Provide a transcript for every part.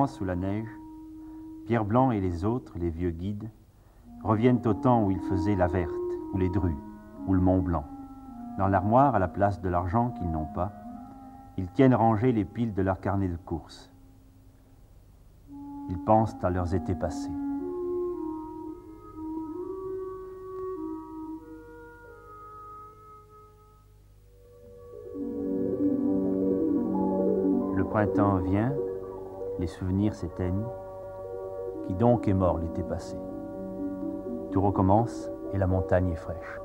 sous la neige, Pierre Blanc et les autres, les vieux guides, reviennent au temps où ils faisaient la Verte, ou les Drues, ou le Mont Blanc. Dans l'armoire, à la place de l'argent qu'ils n'ont pas, ils tiennent rangées les piles de leurs carnets de course. Ils pensent à leurs étés passés. Le printemps vient, les souvenirs s'éteignent. Qui donc est mort l'été passé? Tout recommence et la montagne est fraîche.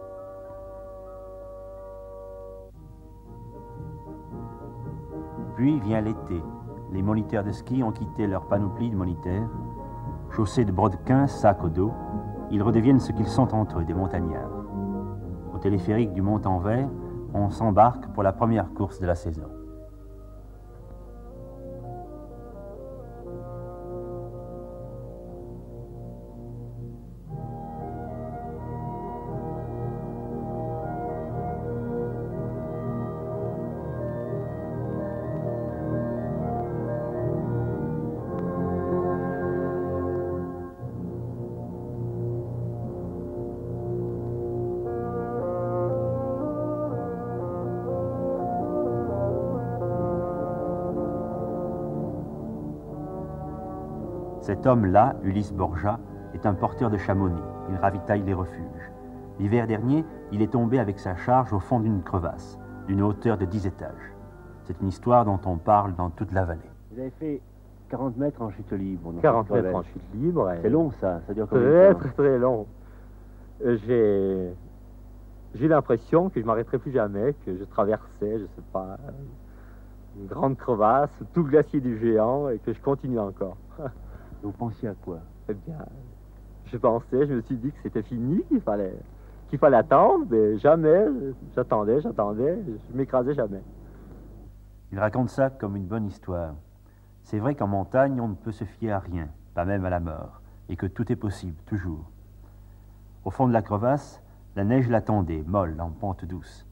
Puis vient l'été. Les moniteurs de ski ont quitté leur panoplie de moniteurs. Chaussés de brodequins, sacs au dos, ils redeviennent ce qu'ils sont entre eux, des montagnards. Au téléphérique du Mont-en-Vert, on s'embarque pour la première course de la saison. Cet homme-là, Ulysse Borja, est un porteur de Chamonix. Il ravitaille les refuges. L'hiver dernier, il est tombé avec sa charge au fond d'une crevasse, d'une hauteur de 10 étages. C'est une histoire dont on parle dans toute la vallée. Vous avez fait 40 mètres en chute libre. 40 mètres en chute libre. C'est long, ça dure combien de temps? Très, très long. J'ai l'impression que je m'arrêterai plus jamais, que je traversais, je sais pas, une grande crevasse, tout le glacier du géant, et que je continue encore. Vous pensiez à quoi? Eh bien, je me suis dit que c'était fini, qu'il fallait attendre, mais jamais, j'attendais, je m'écrasais jamais. Il raconte ça comme une bonne histoire. C'est vrai qu'en montagne, on ne peut se fier à rien, pas même à la mort, et que tout est possible, toujours. Au fond de la crevasse, la neige l'attendait, molle, en pente douce.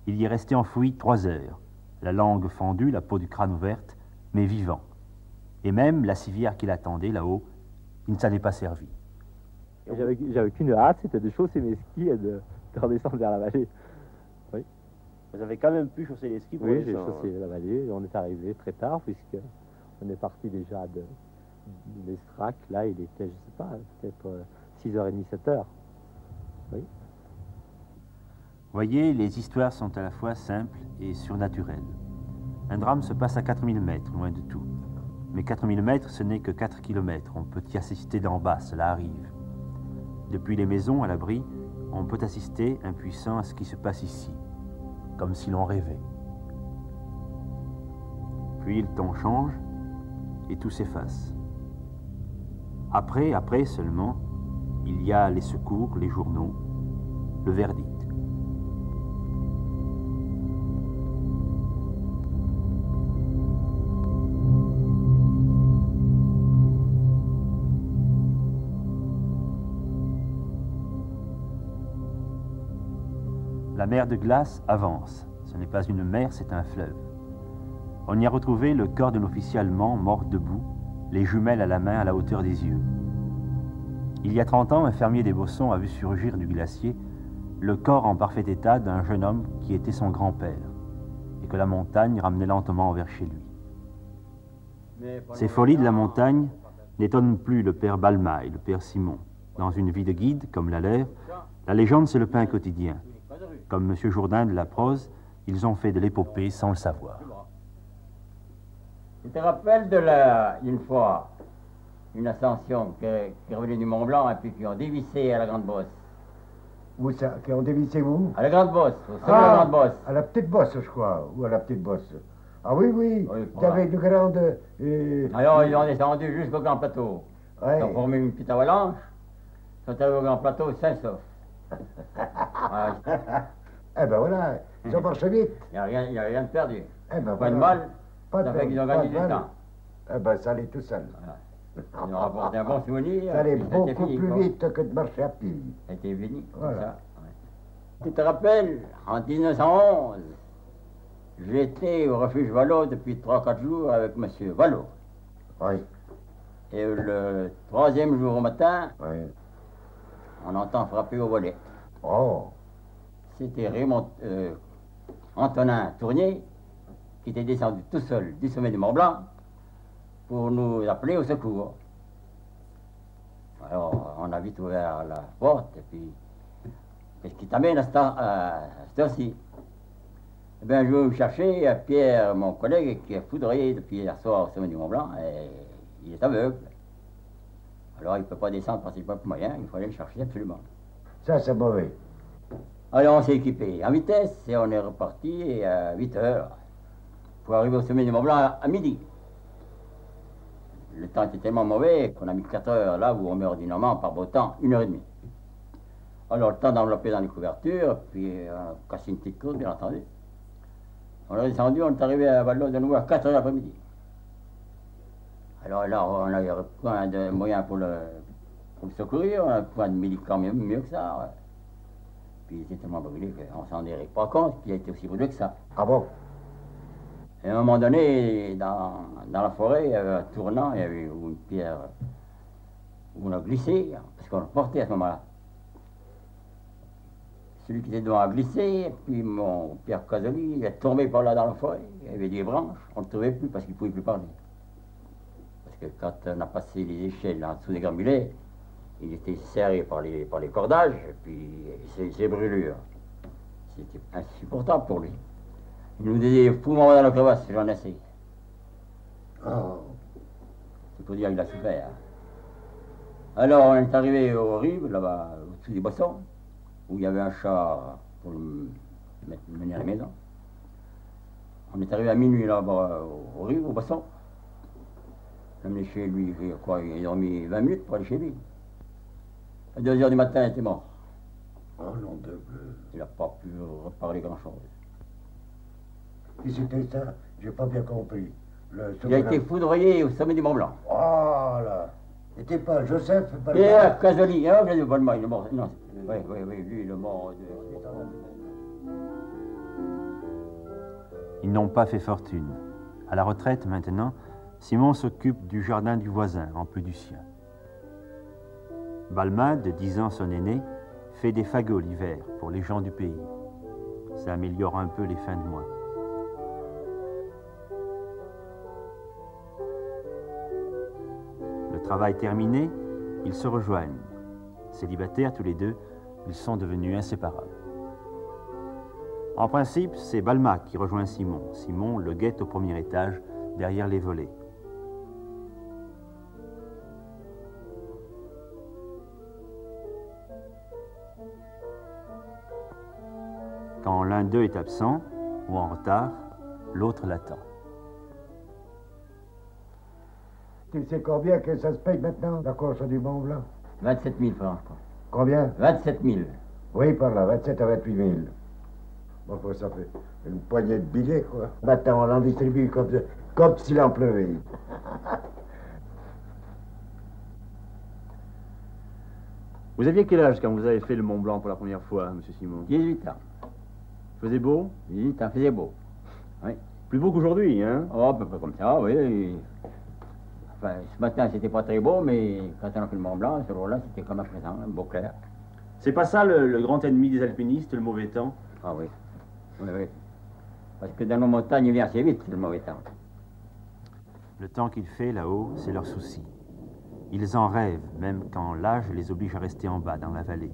Il y est resté enfoui 3 heures, la langue fendue, la peau du crâne ouverte, mais vivant. Et même la civière qui l'attendait là-haut, il ne s'en est pas servi. J'avais qu'une hâte, c'était de chausser mes skis et de redescendre vers la vallée. Oui. Vous avez quand même pu chausser les skis pour Oui, j'ai chaussé la vallée et on est arrivé très tard puisque on est parti déjà de l'Estrac. Là, il était, je sais pas, peut-être 6h30, 7h. Oui. Voyez, les histoires sont à la fois simples et surnaturelles. Un drame se passe à 4000 mètres, loin de tout. Mais 4000 mètres, ce n'est que 4 kilomètres. On peut y assister d'en bas, cela arrive. Depuis les maisons, à l'abri, on peut assister, impuissant, à ce qui se passe ici, comme si l'on rêvait. Puis le ton change et tout s'efface. Après seulement, il y a les secours, les journaux, le verdict. La mer de glace avance. Ce n'est pas une mer, c'est un fleuve. On y a retrouvé le corps d'un officier allemand mort debout, les jumelles à la main à la hauteur des yeux. Il y a 30 ans, un fermier des Bossons a vu surgir du glacier le corps en parfait état d'un jeune homme qui était son grand-père et que la montagne ramenait lentement vers chez lui. Ces folies de la montagne n'étonnent plus le père Balma et le père Simon. Dans une vie de guide, comme la leur, la légende c'est le pain quotidien. Comme M. Jourdain de la prose, ils ont fait de l'épopée sans le savoir. Tu te rappelles une fois, une ascension qui est revenue du Mont Blanc et puis qui ont dévissé à la Grande Bosse? Où ça? Qui ont dévissé où? À la Grande Bosse, au sommet de la Grande Bosse. À la Petite Bosse, je crois. Ou à la Petite Bosse. Ah oui, oui. Il y avait de grandes... Alors, ils ont descendu jusqu'au Grand Plateau. Ouais. Ils ont formé une petite avalanche. Ils sont arrivés au Grand Plateau, sains sauf. Eh ben voilà, ils ont marché vite. Il n'y a rien de perdu. Eh ben Pas de voilà. mal, Pas de ça fait mal, qu'ils ont pas gagné de du mal. temps. Eh ben ça allait tout seul. Voilà. Ils ont rapporté un bon souvenir. Ça allait et c'était beaucoup fini, plus quoi. vite que de marcher à pied. C'était fini, comme Voilà. ça. Ouais. Tu te rappelles, en 1911, j'étais au refuge Vallot depuis 3-4 jours avec M. Vallot. Oui. Et le troisième jour au matin, Oui. on entend frapper au volet. Oh. C'était Raymond Antonin Tournier qui était descendu tout seul du sommet du Mont Blanc pour nous appeler au secours. Alors, on a vite ouvert la porte, et puis, qu'est-ce qui t'amène à cette heure-ci? Eh bien, je vais vous chercher Pierre, mon collègue, qui est foudroyé depuis hier soir au sommet du Mont Blanc, et il est aveugle. Alors, il ne peut pas descendre par ses propres moyens, il faut aller le chercher absolument. Ça, c'est mauvais. Alors, on s'est équipé en vitesse, et on est reparti à 8 heures pour arriver au sommet du Mont Blanc à midi. Le temps était tellement mauvais qu'on a mis 4 heures là où on met ordinairement par beau temps 1h30. Alors le temps d'envelopper dans les couvertures, puis on a cassé une petite côte, bien entendu. On est descendu, on est arrivé à Val-d'Or de nouveau à 4 heures l'après-midi. Alors là, on a eu point de moyens pour le secourir, on a point de médicaments mieux que ça. Ouais. Puis il était tellement brûlé qu'on ne s'en rendait pas compte qu'il a été aussi brûlé que ça. Ah bon? Et à un moment donné, dans la forêt, il y avait un tournant, il y avait une pierre où on a glissé, parce qu'on le portait à ce moment-là. Celui qui était devant a glissé, et puis mon Pierre Casoli, il est tombé par là dans la forêt, il y avait des branches, on ne le trouvait plus parce qu'il ne pouvait plus parler. Parce que quand on a passé les échelles en dessous des grands mulets, il était serré par les cordages, et puis ses brûlures. C'était insupportable pour lui. Il nous disait, fous-moi dans la crevasse, j'en ai assez. Oh. C'est pour dire qu'il a souffert. Alors on est arrivé aux rives, là-bas, au-dessus des boissons, où il y avait un char pour le mener à la maison. On est arrivé à minuit là-bas, aux rives, aux boissons. On est chez lui, quoi, il a dormi 20 minutes pour aller chez lui. À 2 heures du matin, il était mort. Oh non de bleu. Il n'a pas pu reparler grand-chose. Qui c'était ça? J'ai pas bien compris. Il a été foudroyé au sommet du Mont Blanc. Oh là! C'était pas Joseph Balma? Pierre Casoli, hein, je ne Balma, il est mort. Non, oui, lui, il est mort. Ils n'ont pas fait fortune. À la retraite maintenant, Simon s'occupe du jardin du voisin, en plus du sien. Balma, de 10 ans son aîné, fait des fagots l'hiver pour les gens du pays. Ça améliore un peu les fins de mois. Le travail terminé, ils se rejoignent. Célibataires tous les deux, ils sont devenus inséparables. En principe, c'est Balma qui rejoint Simon. Simon le guette au premier étage, derrière les volets. Quand l'un d'eux est absent ou en retard, l'autre l'attend. Tu sais combien que ça se paye maintenant, la course du Mont Blanc? 27 000 francs, je crois. Combien? 27 000. Oui, par là, 27 à 28 000. Bon, ça fait une poignée de billets, quoi. Maintenant, on en distribue comme s'il en pleuvait. Vous aviez quel âge quand vous avez fait le Mont Blanc pour la première fois, monsieur Simon? 18 ans. Faisait beau? 18 ans, faisait beau. Oui. Plus beau qu'aujourd'hui, hein? Oh, à peu près comme ça, oui. Enfin, ce matin, c'était pas très beau, mais quand on a fait le Mont Blanc, ce jour-là, c'était comme à présent, un beau clair. C'est pas ça le grand ennemi des alpinistes, le mauvais temps? Ah oui. Oui. Parce que dans nos montagnes, il vient assez vite, le mauvais temps. Le temps qu'il fait là-haut, c'est leur souci. Ils en rêvent, même quand l'âge les oblige à rester en bas, dans la vallée.